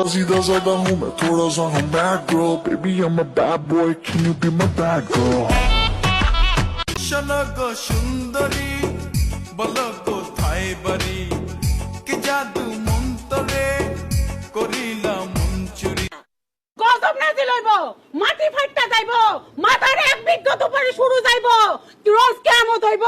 सीधा साधा हूँ मैं थोड़ा सा हम bad girl baby I'm a bad boy can you be my bad girl শোনো সুন্দরী বলো কোথায় বাড়ি কি জাদু মন্তরে করিলাম মঞ্চুরি গজব না দিলইব মাটি ফাটটা যাইব মাথার এক বিঘত উপরে শুরু যাইব রোজ কেমন হইব